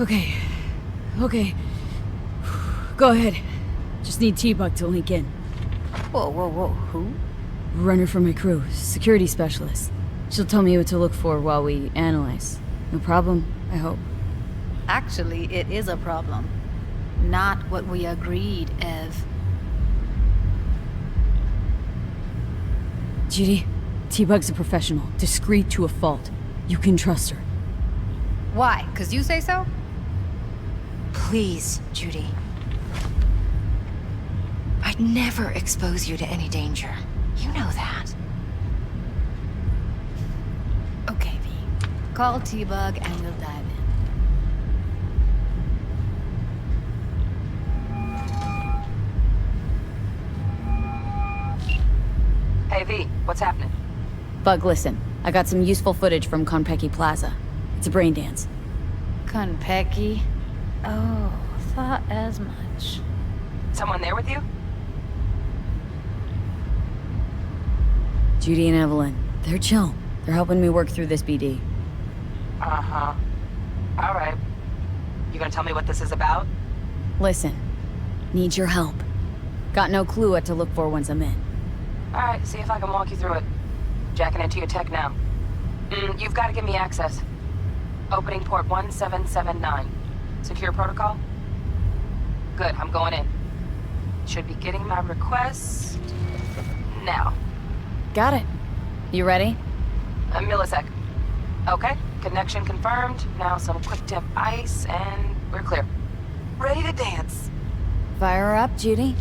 Okay. Okay. Go ahead. Just need T-Bug to link in. Whoa. Who? Runner for my crew. Security specialist. She'll tell me what to look for while we analyze. No problem, I hope. Actually, it is a problem. Not what we agreed, Ev. Judy, T-Bug's a professional. Discreet to a fault. You can trust her. Why? 'Cause you say so? Please, Judy. I'd never expose you to any danger. You know that. Okay, V. Call T-Bug and we'll dive in. Hey V, what's happening? Bug, listen. I got some useful footage from Konpeki Plaza. It's a brain dance. Konpeki? Oh, thought as much. Someone there with you? Judy and Evelyn. They're chill. They're helping me work through this BD. Uh-huh. Alright. You gonna tell me what this is about? Listen. Need your help. Got no clue what to look for once I'm in. Alright, see if I can walk you through it. Jacking into your tech now. You've got to give me access. Opening port 1779. Secure protocol? Good, I'm going in. Should be getting my request now. Got it. You ready? A millisec. Okay, connection confirmed. Now some quick tip ice and we're clear. Ready to dance. Fire her up, Judy.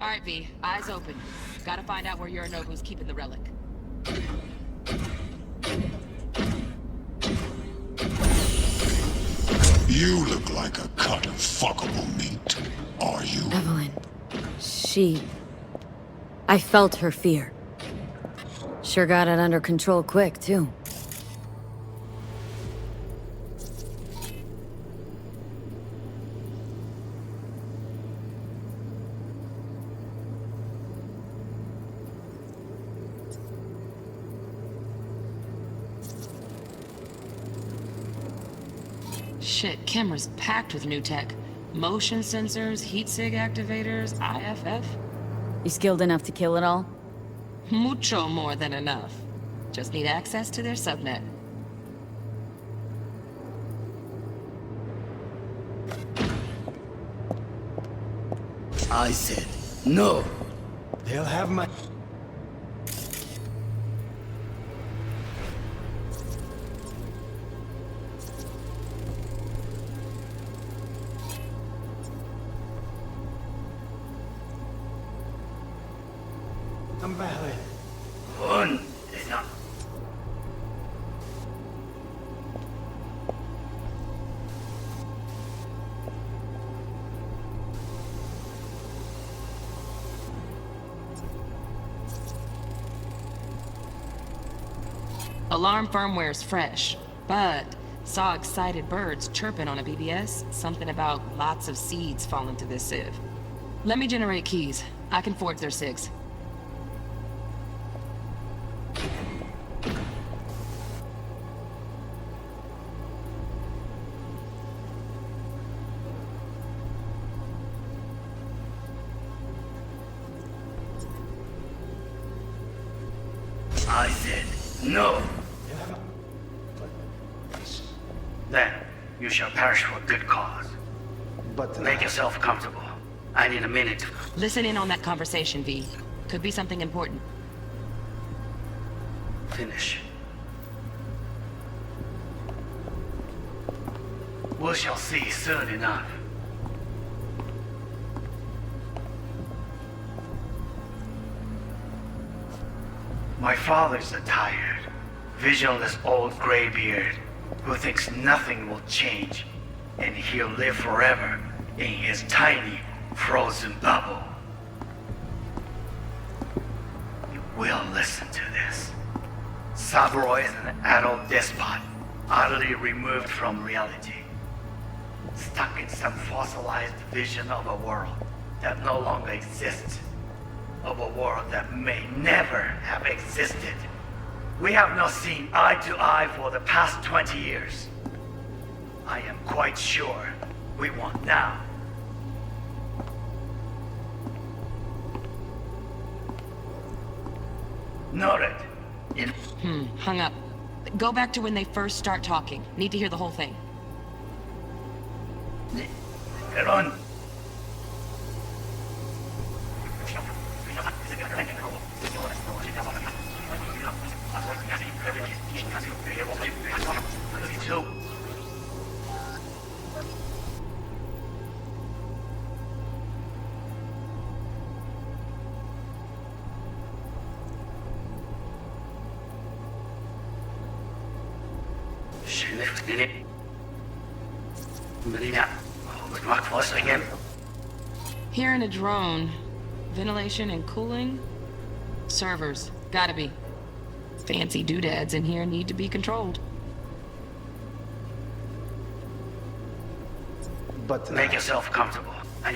Alright, V. Eyes open. Gotta find out where Yorinobu's keeping the relic. You look like a cut of fuckable meat. Are you? Evelyn. I felt her fear. Sure got it under control quick, too. Shit, camera's packed with new tech. Motion sensors, heat sig activators, IFF. You skilled enough to kill it all? Mucho more than enough. Just need access to their subnet. I said, no. They'll have my... Alarm firmware's fresh, but saw excited birds chirping on a BBS. Something about lots of seeds falling to this sieve. Let me generate keys. I can forge their SIGs. I said, no. Then, you shall perish for a good cause. But make yourself comfortable. I need a minute. Listen in on that conversation, V. Could be something important. Finish. We shall see soon enough. My father's a tired, visionless old graybeard who thinks nothing will change, and he'll live forever in his tiny, frozen bubble. You will listen to this. Saburo is an adult despot, utterly removed from reality, stuck in some fossilized vision of a world that no longer exists. of a world that may never have existed. We have not seen eye to eye for the past 20 years. I am quite sure we want now. Noted. Hung up. Go back to when they first start talking. Need to hear the whole thing. Run. Hearing a drone. Ventilation and cooling? Servers. Gotta be. Fancy doodads in here need to be controlled. But make yourself comfortable. I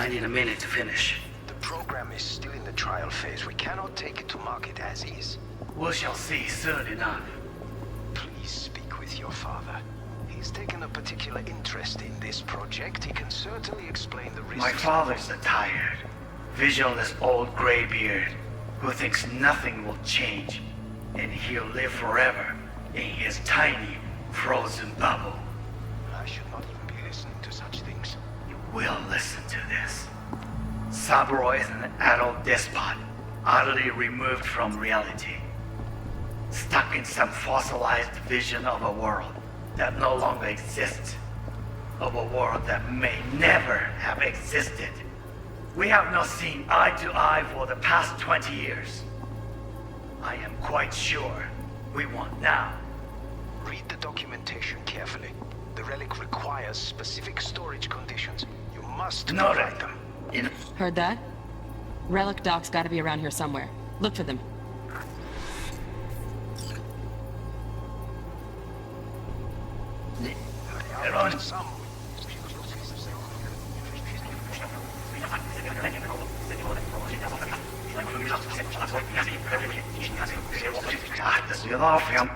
need a minute to finish. The program is still in the trial phase. We cannot take it to market as is. We shall see soon enough. Please speak with your father. He's taken a particular interest in this project. He can certainly explain the risks. My father's a tired, visionless old graybeard who thinks nothing will change, and he'll live forever in his tiny, frozen bubble. I should not even be listening to such things. You will listen to this. Saburo is an adult despot, utterly removed from reality. Stuck in some fossilized vision of a world that no longer exists. Of a world that may never have existed. We have not seen eye to eye for the past 20 years. I am quite sure we want now. Read the documentation carefully. The relic requires specific storage conditions. You must provide them. Heard that? Relic docs gotta be around here somewhere. Look for them. Run. Das wird aufhören.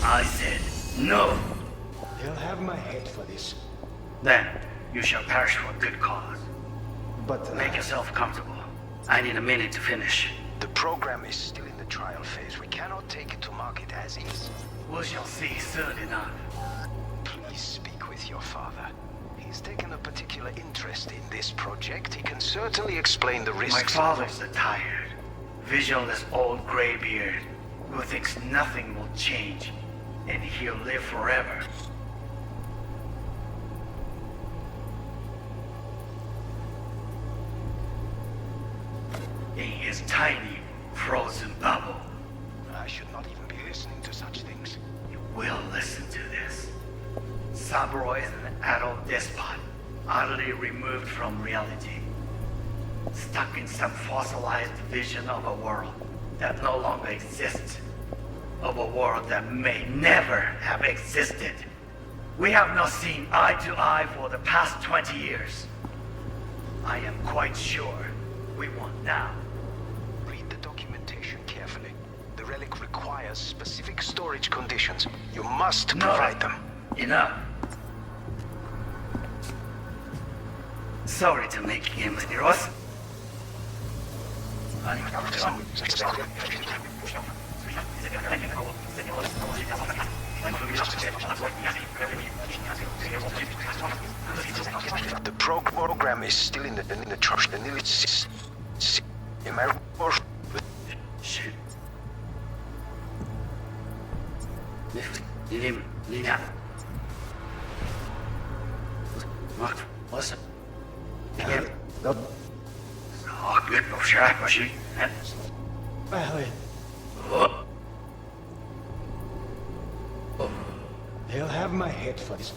I said no. They'll have my head for this. Then you shall perish for a good cause. But Make yourself comfortable. I need a minute to finish. The program is still in the trial phase. We cannot take it to market as is. We shall see soon enough. Please speak with your father. He's taken a particular interest in this project. He can certainly explain the risks. My father's a tired, visionless old graybeard who thinks nothing will change, and he'll live forever. In his tiny, frozen bubble. I should not even be listening to such things. You will listen to this. Saburo is an adult despot, utterly removed from reality. Stuck in some fossilized vision of a world that no longer exists. Of a world that may never have existed. We have not seen eye to eye for the past 20 years. I am quite sure we won't now. Read the documentation carefully. The relic requires specific storage conditions. You must provide them. Enough. Sorry to make him heroes. The program is still in the trust. Shit. Listen. Oh, good. Oh, sure. They'll have my head for this.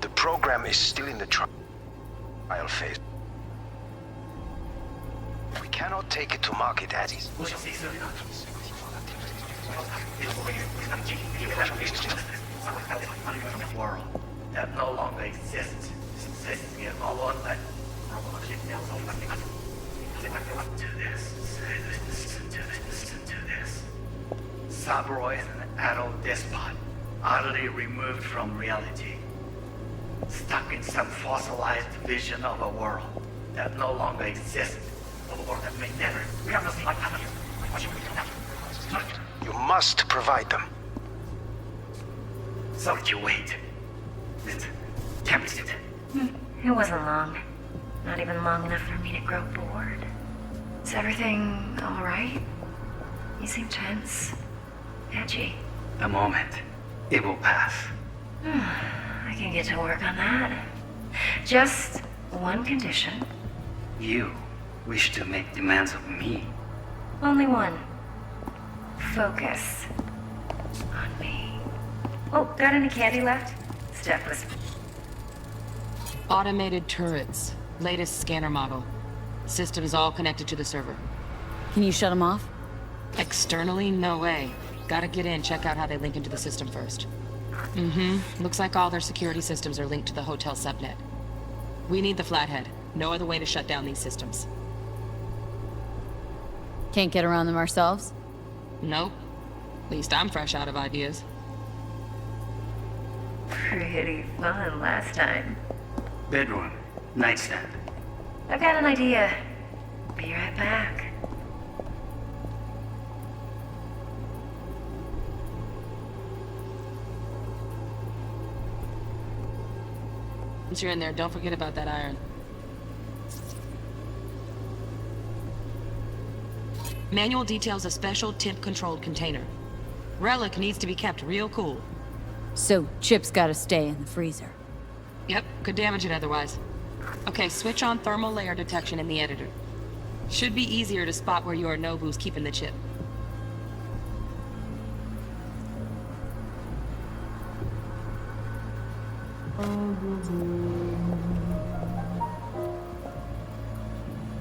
The program is still in the trial phase. We cannot take it to market as is. World that no longer exists. To this. Listen to this. Saburo is an adult despot, utterly removed from reality. Stuck in some fossilized vision of a world that no longer exists. Of a world that may never. We have nothing like that. You must provide them. So did you wait? It's tempted. It wasn't long. Not even long enough for me to grow bored. Is everything all right? You seem tense. Edgy. A moment. It will pass. I can get to work on that. Just one condition. You wish to make demands of me. Only one. Focus on me. Oh, got any candy left? Steph was... Automated turrets. Latest scanner model. Systems all connected to the server. Can you shut them off? Externally, no way. Gotta get in, check out how they link into the system first. Looks like all their security systems are linked to the hotel subnet. We need the flathead. No other way to shut down these systems. Can't get around them ourselves? Nope. At least I'm fresh out of ideas. pretty fun last time. Bedroom. Nightstand. I've got an idea. Be right back. Once you're in there, don't forget about that iron. Manual details a special temp-controlled container. Relic needs to be kept real cool. So, Chip's gotta stay in the freezer. Yep, could damage it otherwise. Okay, switch on thermal layer detection in the editor. Should be easier to spot where Yorinobu's keeping the chip.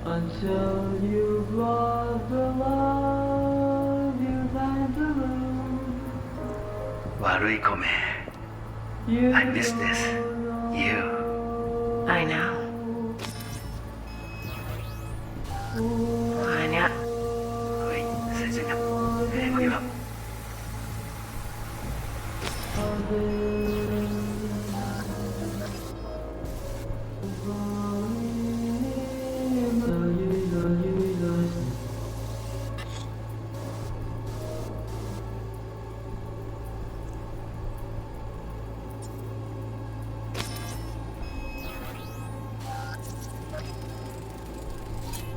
Until you've lost the love you find to lose. Warui-kome. I miss this. You. I know. Anya. Wait, wake up.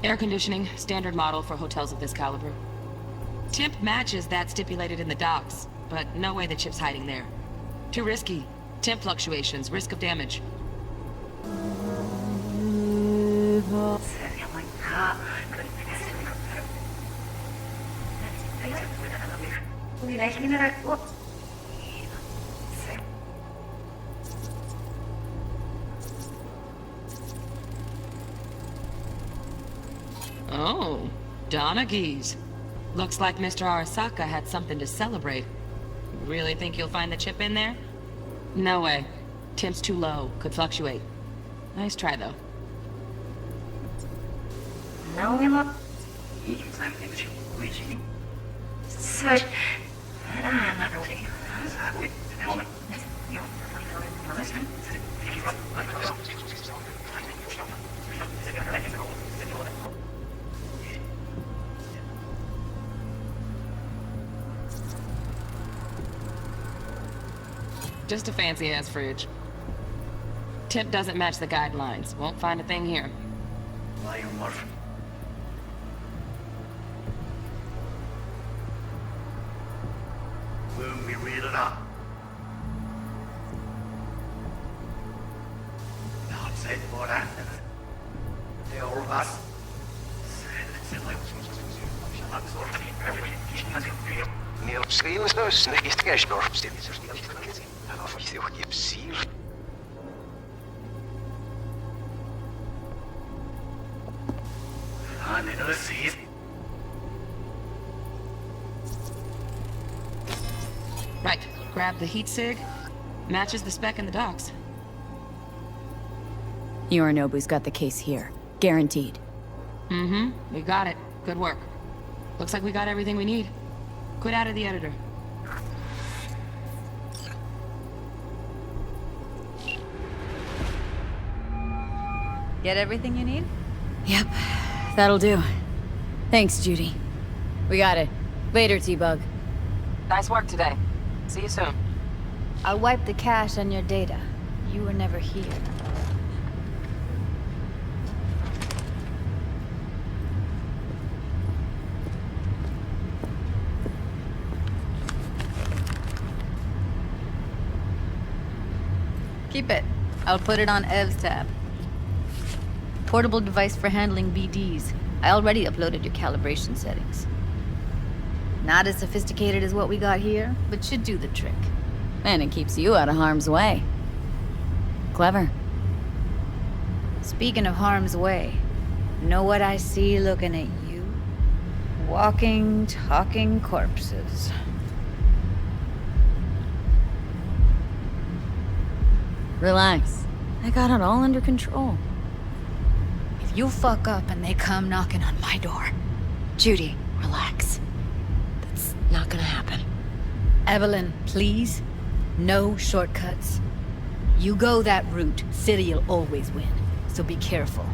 Air conditioning, standard model for hotels of this caliber. Temp matches that stipulated in the docs. but no way the chip's hiding there. Too risky. Temp fluctuations, risk of damage. Oh, Donaghy's. Looks like Mr. Arasaka had something to celebrate. Really think you'll find the chip in there? No way. Temp's too low. Could fluctuate. Nice try, though. Just a fancy-ass fridge. Tip doesn't match the guidelines. Won't find a thing here. When we read it up. Now say what happened. The all of us. Right. Grab the heat sig. Matches the spec in the docks. Yorinobu's got the case here. Guaranteed. Mm-hmm. We got it. Good work. Looks like we got everything we need. Quit out of the editor. Get everything you need? Yep. That'll do. Thanks, Judy. We got it. Later, T-Bug. Nice work today. See you soon. I'll wipe the cache on your data. You were never here. Keep it. I'll put it on Ev's tab. Portable device for handling BDs. I already uploaded your calibration settings. Not as sophisticated as what we got here, but should do the trick. And it keeps you out of harm's way. Clever. Speaking of harm's way, know what I see looking at you? Walking, talking corpses. Relax. I got it all under control. If you fuck up and they come knocking on my door. Judy, relax. That's not gonna happen. Evelyn, please. No shortcuts. You go that route, City'll always win. So be careful.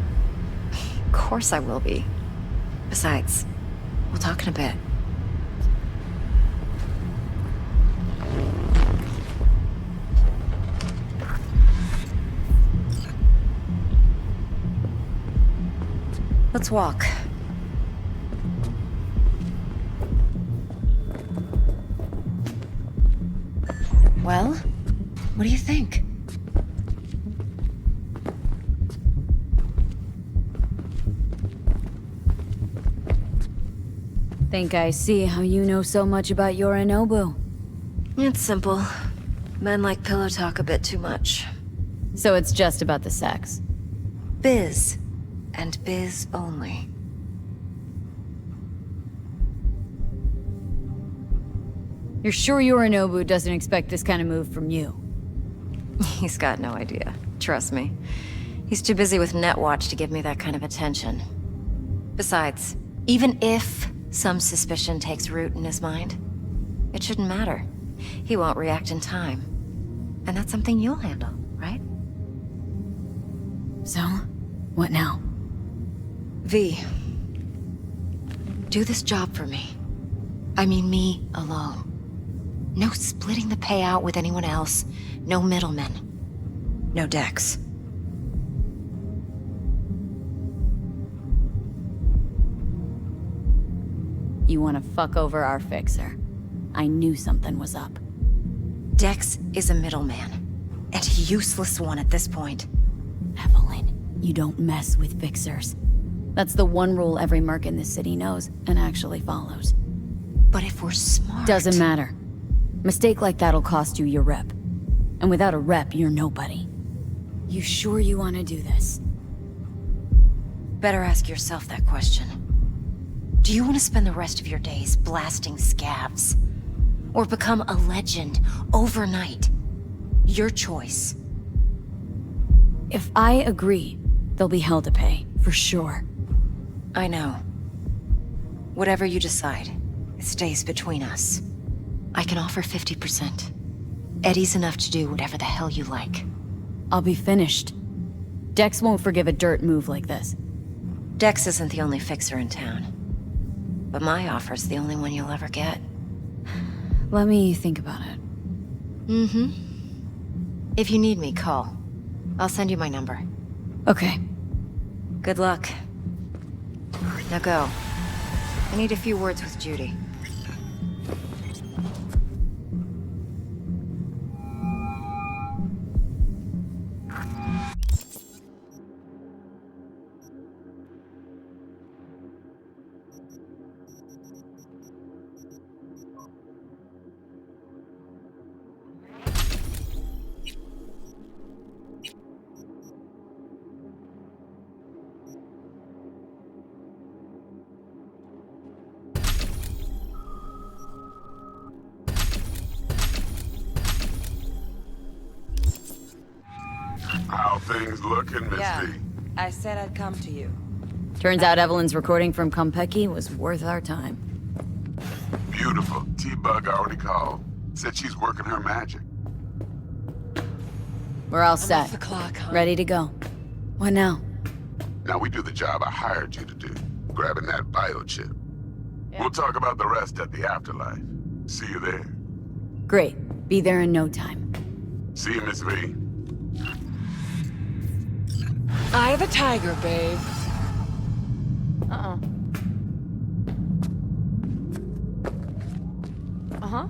Of course I will be. Besides, we'll talk in a bit. Let's walk. Well, what do you think? Think I see how you know so much about Yorinobu. It's simple. Men like pillow talk a bit too much. So it's just about the sex. Biz. And biz only. You're sure Yorinobu doesn't expect this kind of move from you? He's got no idea. Trust me. He's too busy with Netwatch to give me that kind of attention. Besides, even if some suspicion takes root in his mind, it shouldn't matter. He won't react in time. And that's something you'll handle, right? So, what now? V. Do this job for me. I mean me alone. No splitting the payout with anyone else. No middlemen. No decks. You want to fuck over our fixer. I knew something was up. Dex is a middleman. And a useless one at this point. Evelyn, you don't mess with fixers. That's the one rule every merc in this city knows and actually follows. But if we're smart... Doesn't matter. Mistake like that'll cost you your rep. And without a rep, you're nobody. You sure you want to do this? Better ask yourself that question. Do you want to spend the rest of your days blasting scabs? Or become a legend overnight? Your choice. If I agree, there'll be hell to pay, for sure. I know. Whatever you decide, it stays between us. I can offer 50%. Eddie's enough to do whatever the hell you like. I'll be finished. Dex won't forgive a dirt move like this. Dex isn't the only fixer in town. But my offer's the only one you'll ever get. Let me think about it. Mm-hmm. If you need me, call. I'll send you my number. Okay. Good luck. Now go. I need a few words with Judy. How things looking, Miss V? I said I'd come to you. Turns out Evelyn's recording from Compeki was worth our time. Beautiful. T-Bug already called. Said she's working her magic. We're all I'm set. off the clock, huh? Ready to go. What now? Now we do the job I hired you to do, grabbing that biochip. We'll talk about the rest at the afterlife. See you there. Great. Be there in no time. See you, Miss V. Eye of the tiger, babe. Uh-uh. Uh-huh.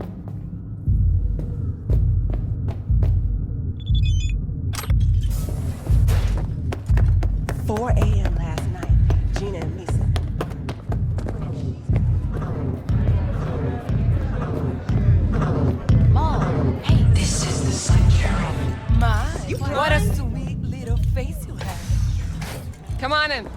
a.m. last night. Gina and Misa. Mom, hey, this is the security. My, what a sweet little face you have. Come on in.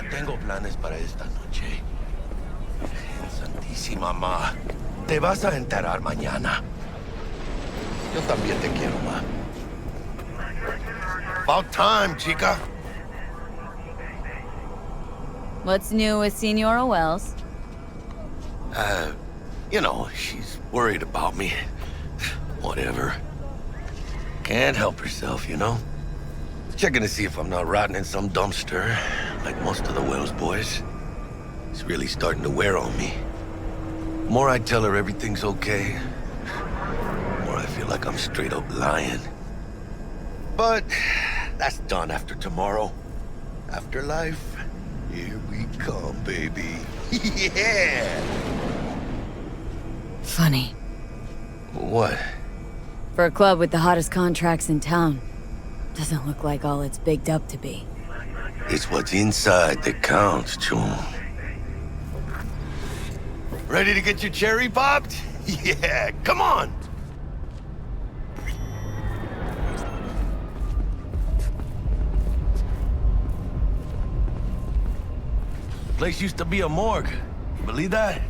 Tengo planes para esta noche. Santísima Ma. Te vas a enterar mañana. Yo también te quiero, Ma. About time, chica. What's new with Senora Wells? You know, she's worried about me. Whatever. Can't help herself, you know? Checking to see if I'm not rotting in some dumpster, like most of the Wells boys. It's really starting to wear on me. The more I tell her everything's okay, the more I feel like I'm straight up lying. But that's done after tomorrow. Afterlife, Here we come, baby. Yeah! Funny. What? For a club with the hottest contracts in town, doesn't look like all it's bigged up to be. It's what's inside that counts, Chum. Ready to get your cherry popped? Yeah, come on! Place used to be a morgue. You believe that?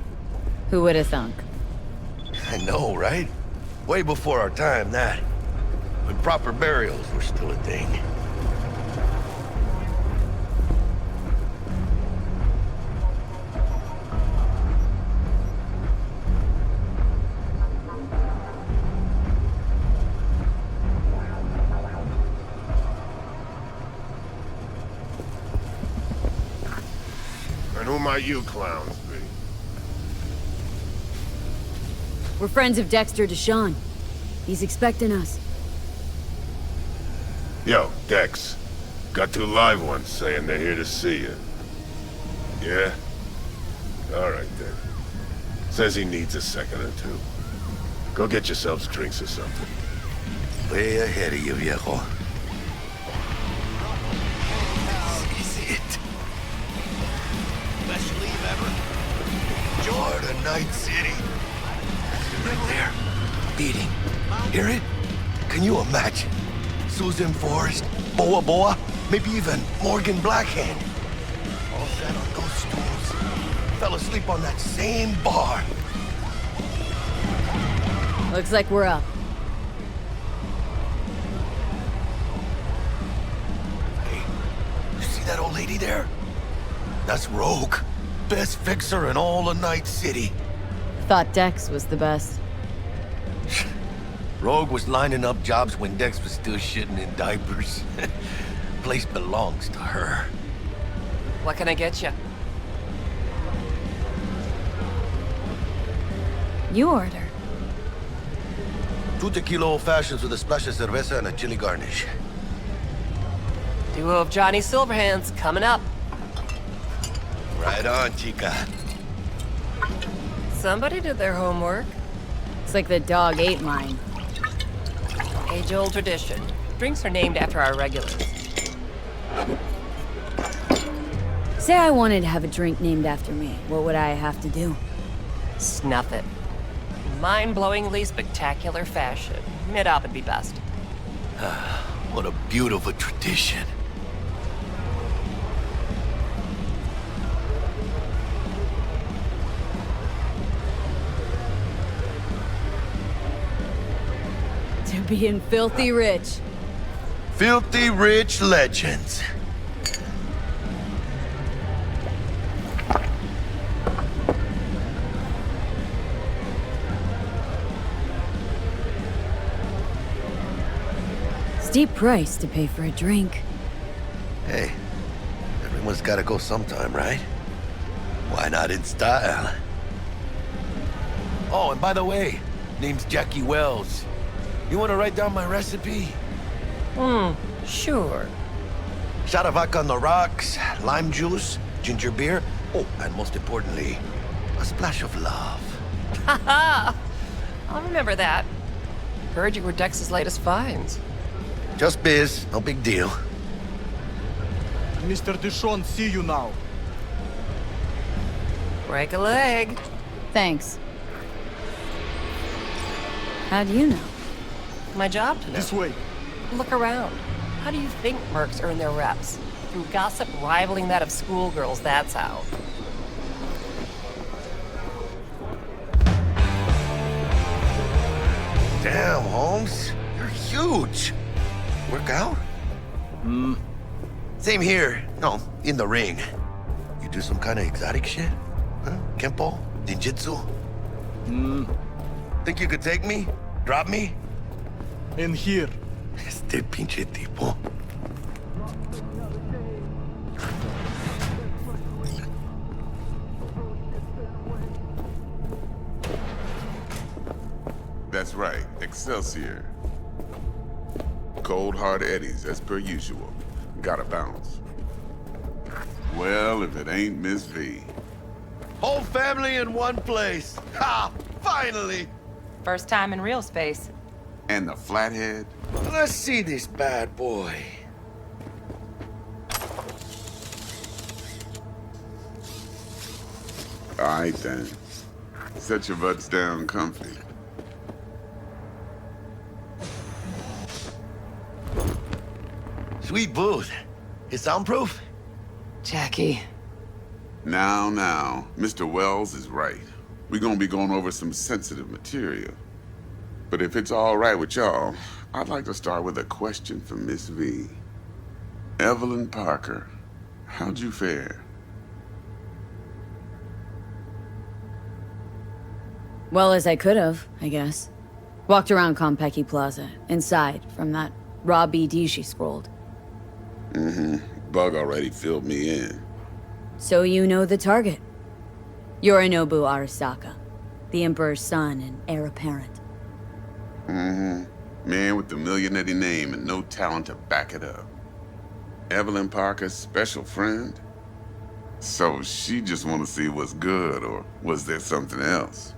Who would have thunk? I know, right? Way before our time, that. When proper burials were still a thing. And who might you clowns be? We're friends of Dexter Deshawn. He's expecting us. Yo, Dex. Got 2 live ones saying they're here to see you. Yeah? Alright then. Says he needs a second or two. Go get yourselves drinks or something. Way ahead of you, viejo. This is it. Best leave ever. Jordan, Night City. Right there. Beating. Hear it? Can you imagine? Susan Forrest, Boa Boa, maybe even Morgan Blackhand. All sat on those stools. Fell asleep on that same bar. Looks like we're up. Hey, you see that old lady there? That's Rogue. Best fixer in all of Night City. Thought Dex was the best. Rogue was lining up jobs when Dex was still shitting in diapers. Place belongs to her. What can I get you? You order. 2 tequila old fashions with a splash of cerveza and a chili garnish. Duo of Johnny Silverhands coming up. Right on, chica. Somebody did their homework. It's like the dog ate mine. Age-old tradition. Drinks are named after our regulars. Say I wanted to have a drink named after me. What would I have to do? Snuff it. Mind-blowingly spectacular fashion. Mid-op would be best. What a beautiful tradition. To being filthy rich. Filthy rich legends. Steep price to pay for a drink. Hey, everyone's gotta go sometime, right? Why not in style? Oh, and by the way, name's Jackie Wells. You wanna write down my recipe? Sure. Shot of vodka on the rocks, lime juice, ginger beer, oh, and most importantly, a splash of love. Haha! I'll remember that. Heard you were Dex's latest finds. Just biz, no big deal. Mr. Deshawn, see you now. Break a leg. Thanks. How do you know? My job to know. This way. Look around. How do you think mercs earn their reps? Through gossip rivaling that of schoolgirls, that's how. Damn, Holmes. You're huge. Work out? Same here. No, in the ring. You do some kind of exotic shit? Huh? Kempo? Ninjutsu? Think you could take me? Drop me? In here. Este pinche tipo. That's right, Excelsior. Cold hard eddies, as per usual. Gotta bounce. Well, if it ain't Miss V. Whole family in one place. Ha! Finally! First time in real space. And the flathead? Let's see this bad boy. All right, then. Set your butts down comfy. Sweet booth. It's soundproof? Jackie. Now, Mr. Wells is right. We're gonna be going over some sensitive material. But if it's all right with y'all, I'd like to start with a question for Miss V. Evelyn Parker, how'd you fare? Well as I could have, I guess. Walked around Konpeki Plaza, inside, from that raw BD she scrolled. Bug already filled me in. So you know the target. Yorinobu Arasaka, the Emperor's son and heir apparent. Man with the millionaire name and no talent to back it up. Evelyn Parker's special friend? So she just want to see what's good, or was there something else?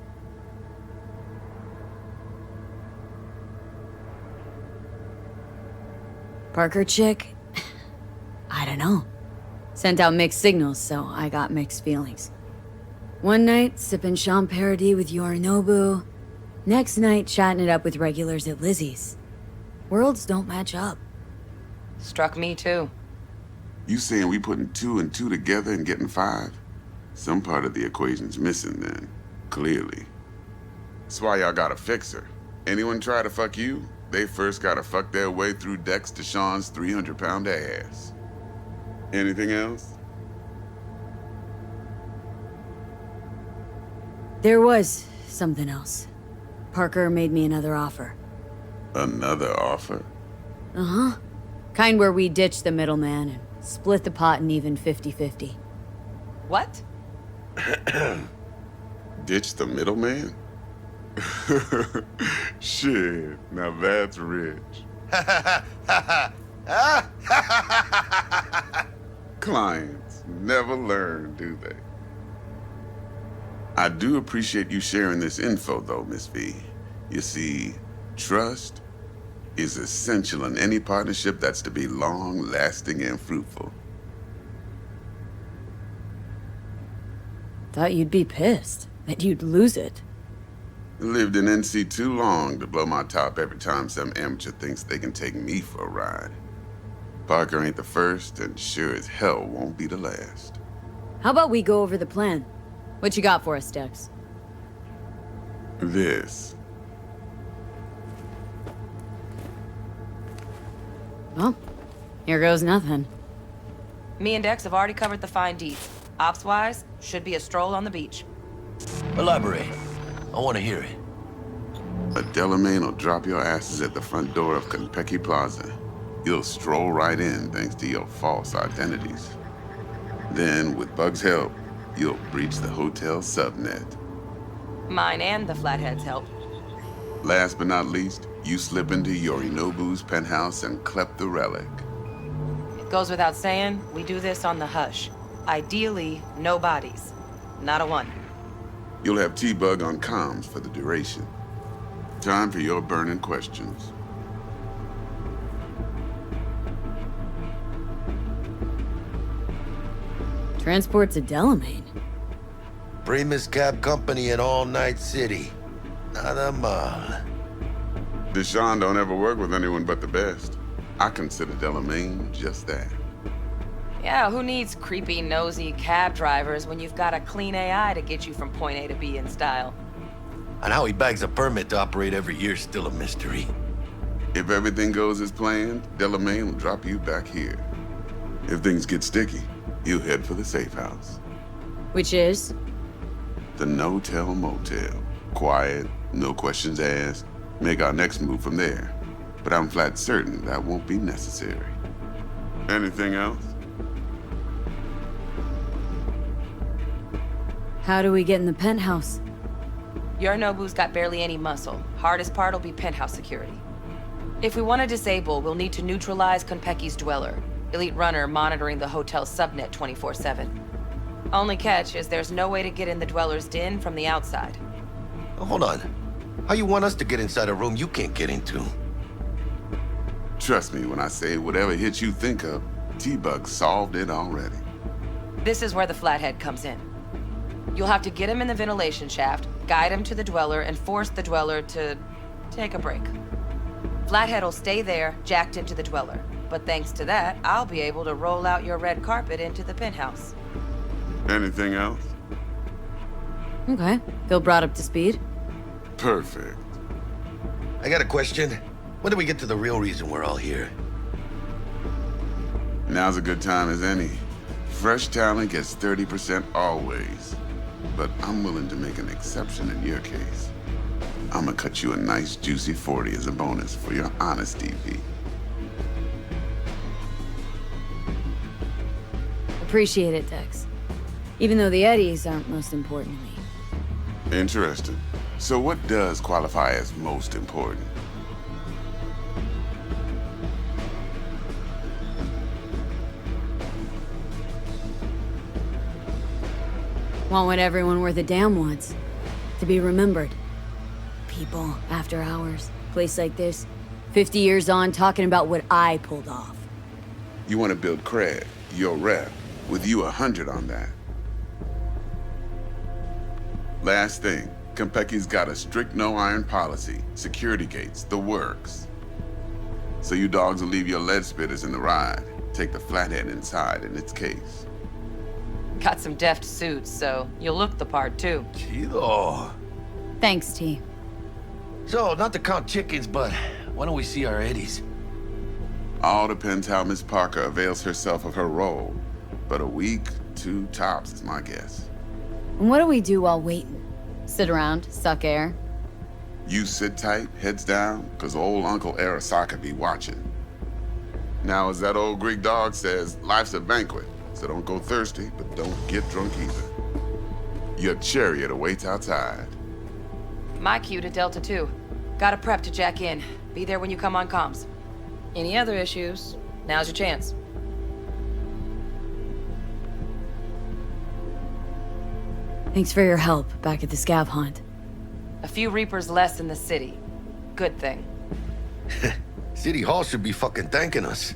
Parker chick? I don't know. Sent out mixed signals, so I got mixed feelings. One night, sipping Champagne with Yorinobu. Next night, chatting it up with regulars at Lizzie's. Worlds don't match up. Struck me too. You saying we putting 2 and 2 together and getting 5? Some part of the equation's missing then, clearly. That's why y'all gotta fix her. Anyone try to fuck you, they first gotta fuck their way through Dex Deshawn's 300-pound ass. Anything else? There was something else. Parker made me another offer. Another offer? Uh-huh. Kind where we ditch the middleman and split the pot in even 50-50. What? Ditch the middleman? Shit, now that's rich. Clients never learn, do they? I do appreciate you sharing this info, though, Miss V. You see, trust is essential in any partnership that's to be long-lasting and fruitful. Thought you'd be pissed, that you'd lose it. Lived in NC too long to blow my top every time some amateur thinks they can take me for a ride. Parker ain't the first, and sure as hell won't be the last. How about we go over the plan? What you got for us, Dex? This. Well, here goes nothing. Me and Dex have already covered the fine deeds. Ops-wise, should be a stroll on the beach. Elaborate. I want to hear it. A Delamain will drop your asses at the front door of Konpeki Plaza. You'll stroll right in thanks to your false identities. Then, with Bug's help, you'll breach the hotel subnet. Mine and the Flathead's help. Last but not least, you slip into Yorinobu's penthouse and clep the relic. It goes without saying, we do this on the hush. Ideally, no bodies. Not a one. You'll have T-Bug on comms for the duration. Time for your burning questions. Transport to Delamain. Primus Cab Company in All Night City. Nada mal. Deshawn don't ever work with anyone but the best. I consider Delamain just that. Yeah, who needs creepy, nosy cab drivers when you've got a clean AI to get you from point A to B in style? And how he bags a permit to operate every year is still a mystery. If everything goes as planned, Delamain will drop you back here. If things get sticky, you head for the safe house. Which is? The no-tell motel. Quiet, no questions asked. Make our next move from there. But I'm flat certain that won't be necessary. Anything else? How do we get in the penthouse? Yorinobu's got barely any muscle. Hardest part'll be penthouse security. If we want to disable, we'll need to neutralize Konpeki's dweller. Elite runner monitoring the hotel subnet 24/7. Only catch is there's no way to get in the Dweller's Den from the outside. Hold on. How you want us to get inside a room you can't get into? Trust me when I say whatever hit you think of, T-Bug solved it already. This is where the Flathead comes in. You'll have to get him in the ventilation shaft, guide him to the Dweller, and force the Dweller to take a break. Flathead will stay there, jacked into the Dweller. But thanks to that, I'll be able to roll out your red carpet into the penthouse. Anything else? Okay. Feel brought up to speed? Perfect. I got a question. When do we get to the real reason we're all here? Now's a good time as any. Fresh talent gets 30% always. But I'm willing to make an exception in your case. I'm gonna cut you a nice juicy 40 as a bonus for your honesty, V. Appreciate it, Dex. Even though the Eddies aren't most important to me. Interesting. So what does qualify as most important? Want what everyone worth a damn wants. To be remembered. People, after hours, place like this. 50 years on, talking about what I pulled off. You want to build cred, your rep, with you 100 on that. Last thing, Konpeki's got a strict no-iron policy, security gates, the works. So you dogs will leave your lead spitters in the ride, take the Flathead inside in its case. Got some deft suits, so you'll look the part too. Chido. Thanks, T. So, not to count chickens, but why don't we see our Eddies? All depends how Miss Parker avails herself of her role. But a week, 2 tops is my guess. And what do we do while waiting? Sit around, suck air? You sit tight, heads down, cause old Uncle Arasaka be watching. Now, as that old Greek dog says, life's a banquet, so don't go thirsty, but don't get drunk either. Your chariot awaits outside. My cue to Delta 2. Gotta prep to jack in. Be there when you come on comms. Any other issues? Now's your chance. Thanks for your help back at the scav hunt. A few Reapers less in the city. Good thing. City Hall should be fucking thanking us.